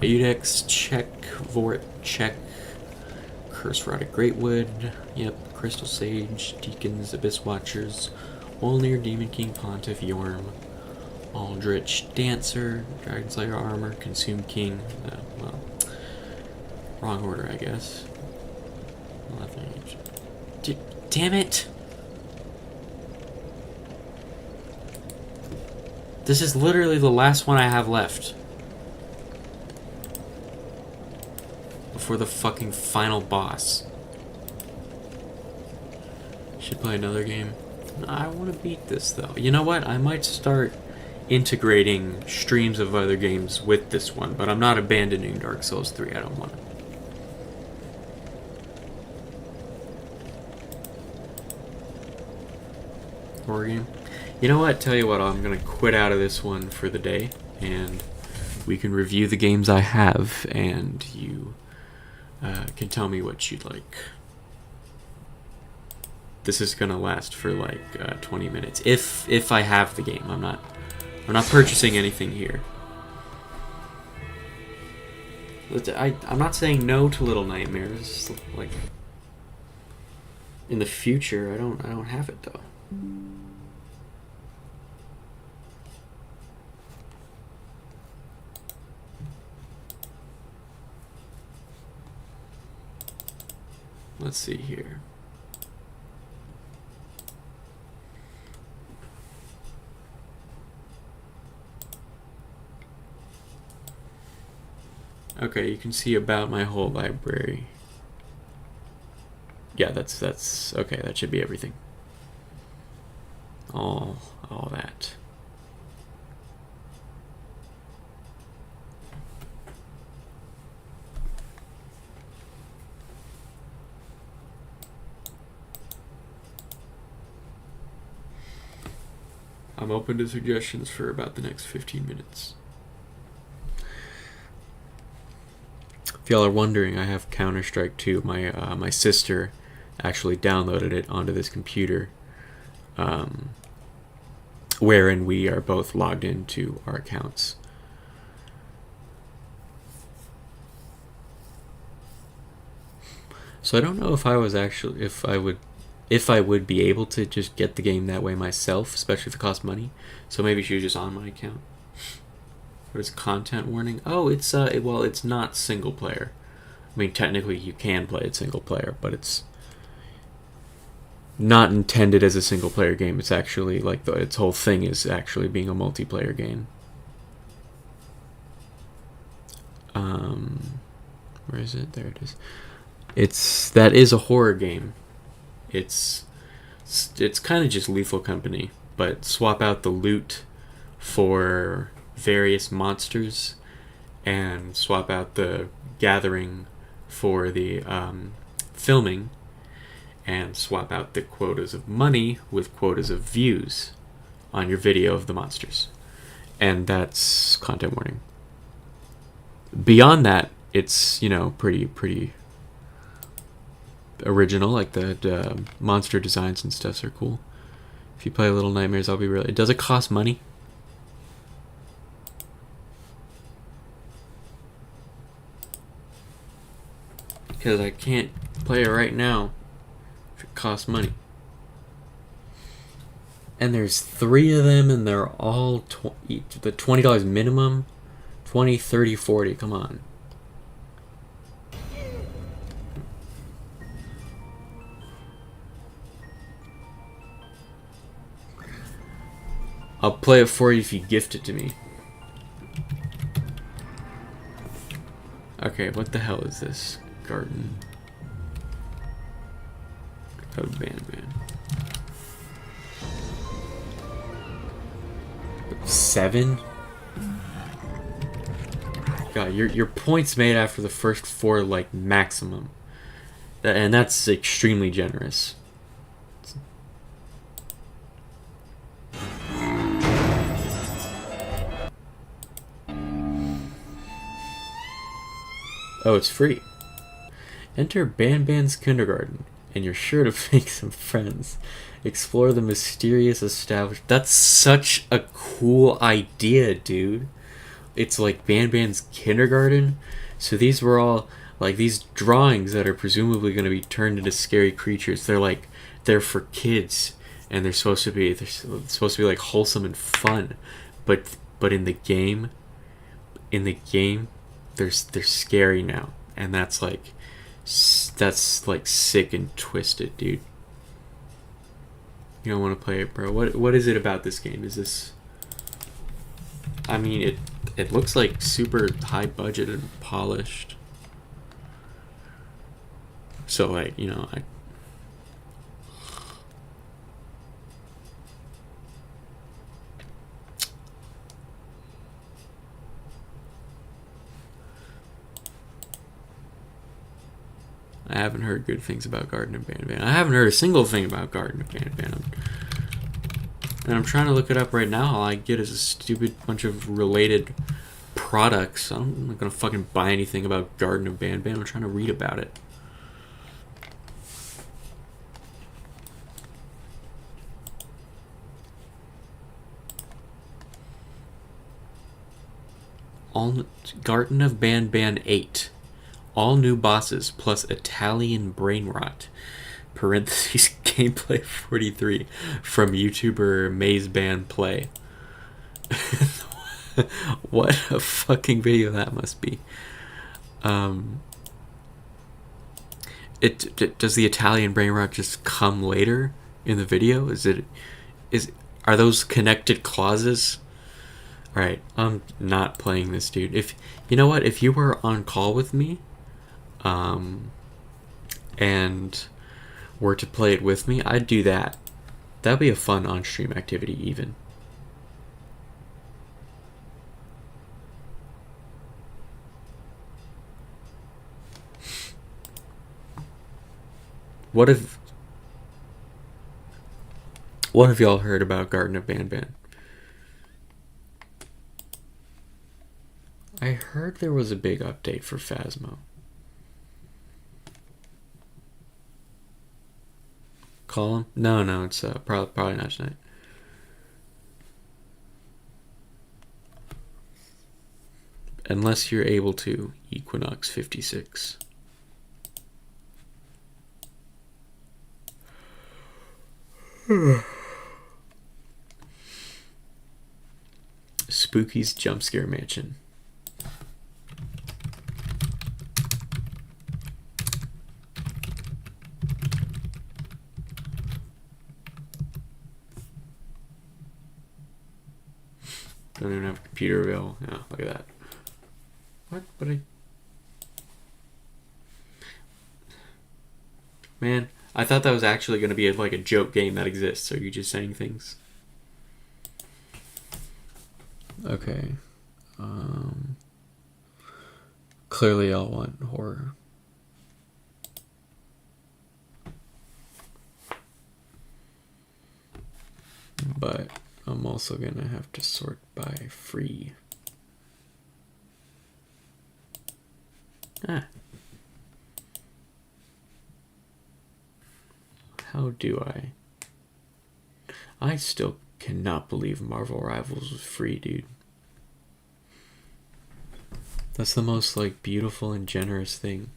Adex, check. Vort, check. Curse Rotted Greatwood. Yep. Crystal Sage, Deacons, Abyss Watchers, Wolnir, Demon King, Pontiff, Yorm, Aldrich, Dancer, Dragon Slayer Armor, Consume King. Well, wrong order, I guess. Damn it! This is literally the last one I have left. Before the fucking final boss. Should play another game. I want to beat this, though. You know what? I might start integrating streams of other games with this one, but I'm not abandoning Dark Souls 3. I don't want to. Horror game. You know what? Tell you what, I'm gonna quit out of this one for the day, and we can review the games I have, and you can tell me what you'd like. This is gonna last for like 20 minutes if I have the game. I'm not purchasing anything here. I'm not saying no to Little Nightmares. Like in the future, I don't have it though. Let's see here. Okay, you can see about my whole library. Yeah, that's okay. That should be everything. All that. I'm open to suggestions for about the next 15 minutes. If y'all are wondering, I have Counter-Strike 2. My sister actually downloaded it onto this computer, wherein we are both logged into our accounts. So I don't know if I would be able to just get the game that way myself, especially if it costs money. So maybe she was just on my account. What is content warning? Oh, it's well, it's not single player. I mean, technically you can play it single player, but it's not intended as a single player game. It's actually like its whole thing is actually being a multiplayer game. Where is it? There it is. That is a horror game. It's kind of just Lethal Company, but swap out the loot for various monsters and swap out the gathering for the filming, and swap out the quotas of money with quotas of views on your video of the monsters. And that's content warning. Beyond that, it's, you know, pretty original. Like the monster designs and stuff are cool. If you play Little Nightmares, I'll be really... Does it cost money? Because I can't play it right now if it costs money. And there's 3 of them, and they're all the $20 minimum. 20, 30, 40. Come on. I'll play it for you if you gift it to me. Okay, what the hell is this? Garden. Code man. 7? God, your points made after the first 4 like maximum. And that's extremely generous. Oh, it's free. Enter Ban's kindergarten, and you're sure to make some friends. Explore the mysterious establishment. That's such a cool idea, dude. It's like Ban's kindergarten. So these were all like these drawings that are presumably going to be turned into scary creatures. They're for kids, and they're supposed to be like wholesome and fun, but in the game, they're scary now, and that's like sick and twisted, dude. You don't want to play it, bro. What is it about this game? Is this... I mean, it looks like super high budget and polished. So like, you know, I haven't heard good things about Garden of Banban. I haven't heard a single thing about Garden of Banban. And I'm trying to look it up right now. All I get is a stupid bunch of related products. I'm not gonna fucking buy anything about Garden of Banban. I'm trying to read about it. All Garden of Banban 8. All new bosses plus Italian brain rot. Parentheses gameplay 43 from YouTuber Mazeban Play. What a fucking video that must be. Does the Italian brain rot just come later in the video? Are those connected clauses? Alright, I'm not playing this, dude. If you know what, if you were on call with me, and were to play it with me, I'd do that. That'd be a fun on-stream activity, even. What have y'all heard about Garden of Banban? I heard there was a big update for Phasmo. Call him? No, it's probably not tonight. Unless you're able to, Equinox 56. Spooky's Jump Scare Mansion. Don't even have a computer available. Yeah, look at that. What? Man, I thought that was actually going to be like a joke game that exists. Are you just saying things? Okay. Clearly I'll want horror. But I'm also gonna have to sort by free. How do I still cannot believe Marvel Rivals was free, dude. That's the most like beautiful and generous thing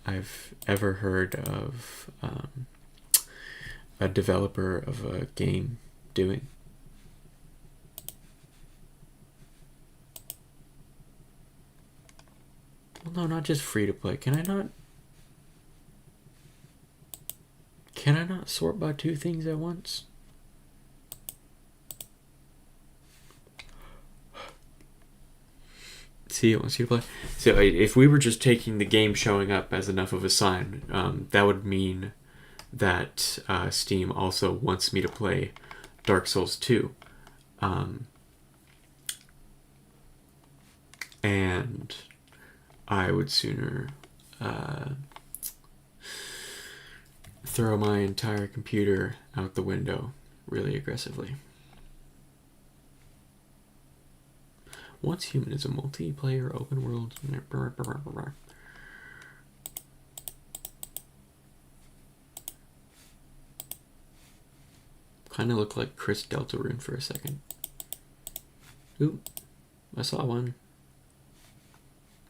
I've ever heard of a developer of a game doing. Well, no, not just free to play. Can I not sort by two things at once? See, it wants you to play. So if we were just taking the game showing up as enough of a sign, that would mean that Steam also wants me to play Dark Souls 2. And I would sooner throw my entire computer out the window really aggressively. Once Human is a multiplayer open world. Kind of looked like Chris Deltarune for a second. Ooh, I saw one.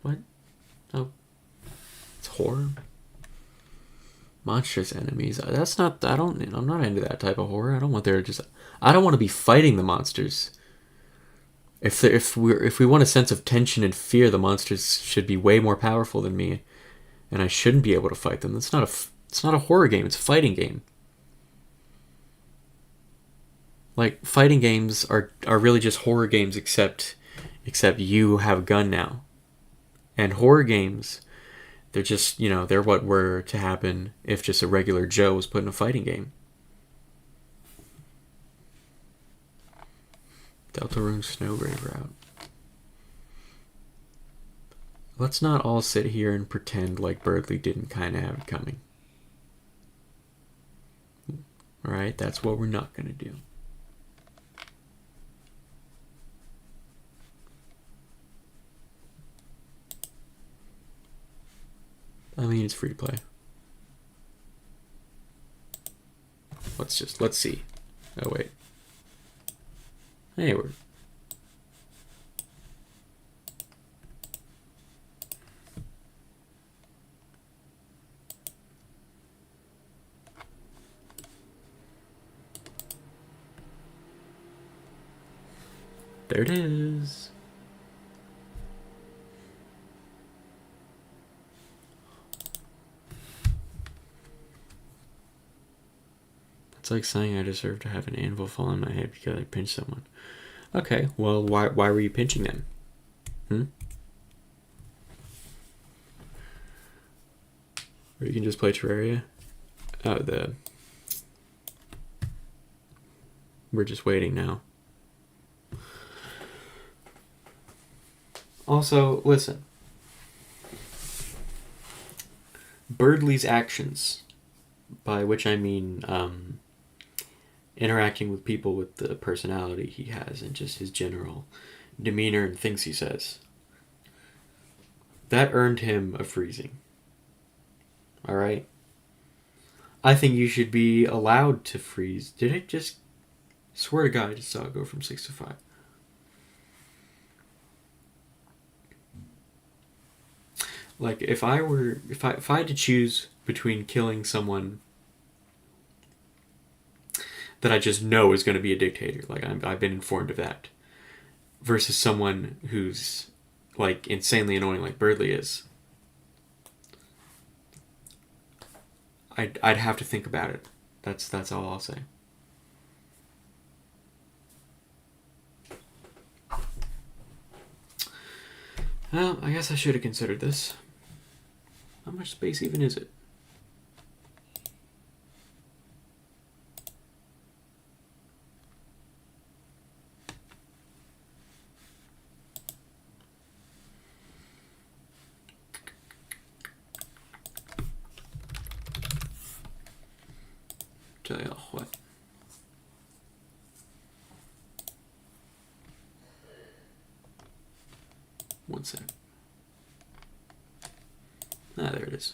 What? Oh, it's horror. Monstrous enemies. That's not. I'm not into that type of horror. I don't want there just. I don't want to be fighting the monsters. If we want a sense of tension and fear, the monsters should be way more powerful than me, and I shouldn't be able to fight them. It's not a horror game. It's a fighting game. Like fighting games are really just horror games, except you have a gun now. And horror games, they're just, they're what were to happen if just a regular Joe was put in a fighting game. Deltarune Snowgrave Route. Let's not all sit here and pretend like Birdley didn't kind of have it coming. Alright, that's what we're not going to do. I mean, it's free to play. Let's see. Oh, wait. Hey, we're... There it is. It's like saying I deserve to have an anvil fall on my head because I pinched someone. Okay, well, why were you pinching them? Or you can just play Terraria. Oh, we're just waiting now. Also, listen. Birdley's actions, by which I mean interacting with people with the personality he has and just his general demeanor and things he says, that earned him a freezing. Alright? I think you should be allowed to freeze. Did it just... Swear to God, I just saw it go from 6 to 5. Like, if I had to choose between killing someone that I just know is going to be a dictator, like I've been informed of that, versus someone who's like insanely annoying like Birdley is, I'd have to think about it. That's all I'll say. Well, I guess I should have considered this. How much space even is it? Tell y'all what. One sec. Ah, there it is.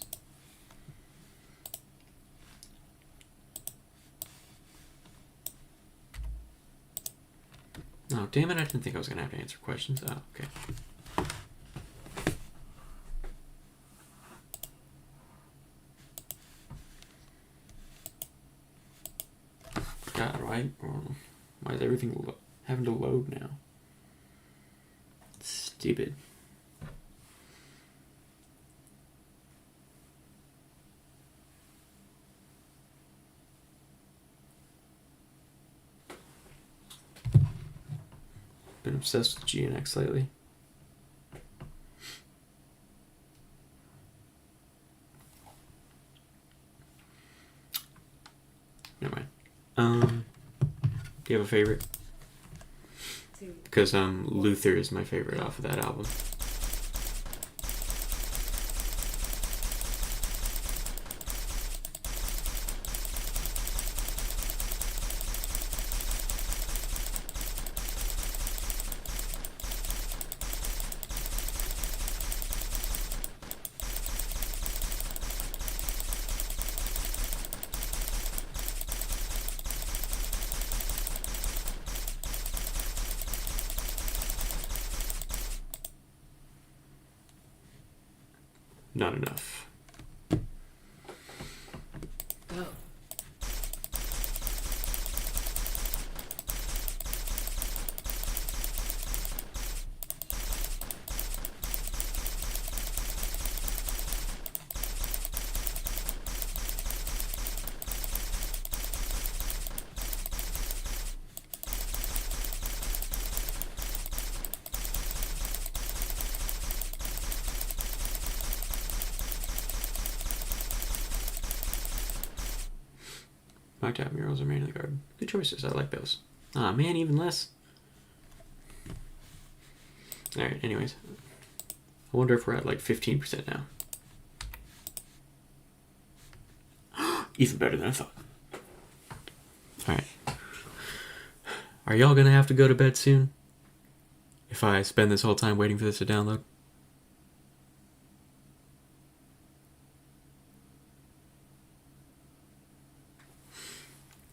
Oh, damn it, I didn't think I was going to have to answer questions. Oh, okay. God, right? Why is everything having to load now? Stupid. Been obsessed with GNX lately. Never mind. Do you have a favorite? Because Luther is my favorite off of that album. Not enough. Oh. My tap murals are mainly garden. Good choices. I like those. Ah, man, even less. Alright, anyways. I wonder if we're at like 15% now. Even better than I thought. Alright. Are y'all gonna have to go to bed soon? If I spend this whole time waiting for this to download?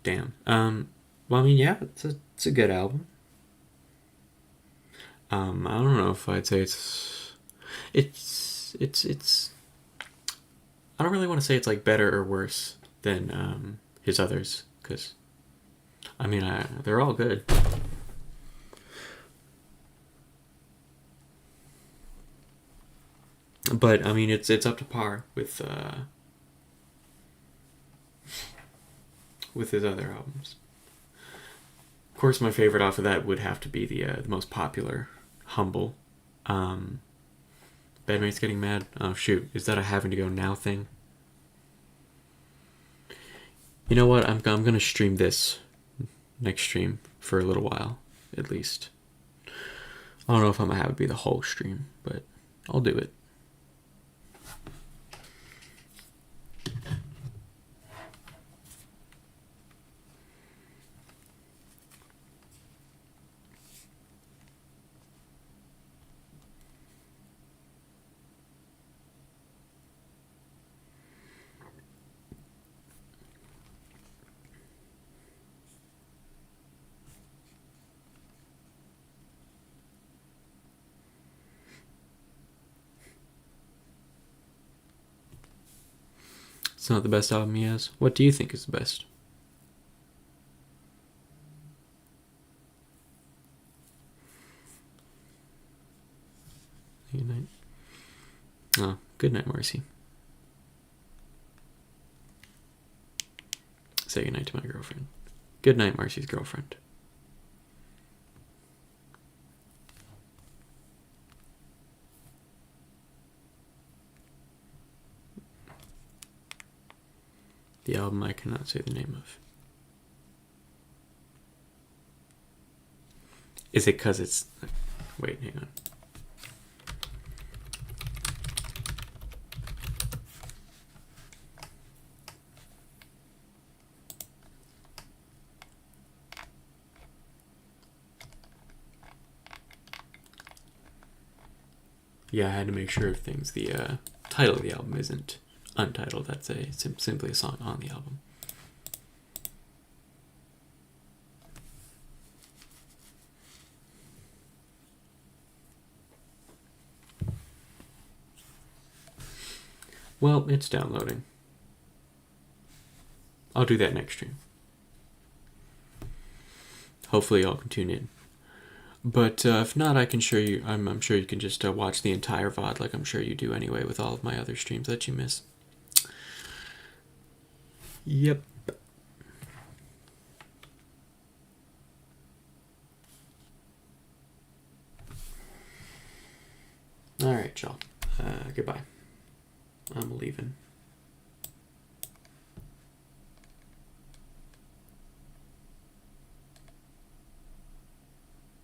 Damn. Well, I mean, yeah, it's a good album. I don't know if I'd say it's. I don't really want to say it's like better or worse than his others, because I mean, they're all good. But I mean, it's up to par with his other albums. Of course, my favorite off of that would have to be the most popular, Humble. Bedmate's Getting Mad. Oh shoot, is that a having to go now thing? You know what? I'm gonna stream this next stream for a little while, at least. I don't know if I'm gonna have it be the whole stream, but I'll do it. It's not the best album he has. What do you think is the best? Good night. Oh, good night, Marcy. Say goodnight to my girlfriend. Good night, Marcy's girlfriend. The album I cannot say the name of. Is it because it's... Wait, hang on. Yeah, I had to make sure of things. The title of the album isn't untitled. That's simply a song on the album. Well, it's downloading. I'll do that next stream. Hopefully y'all can tune in. But if not, I can show you. I'm sure you can just watch the entire VOD, like I'm sure you do anyway with all of my other streams that you miss. Yep. Alright, y'all. Goodbye. I'm leaving.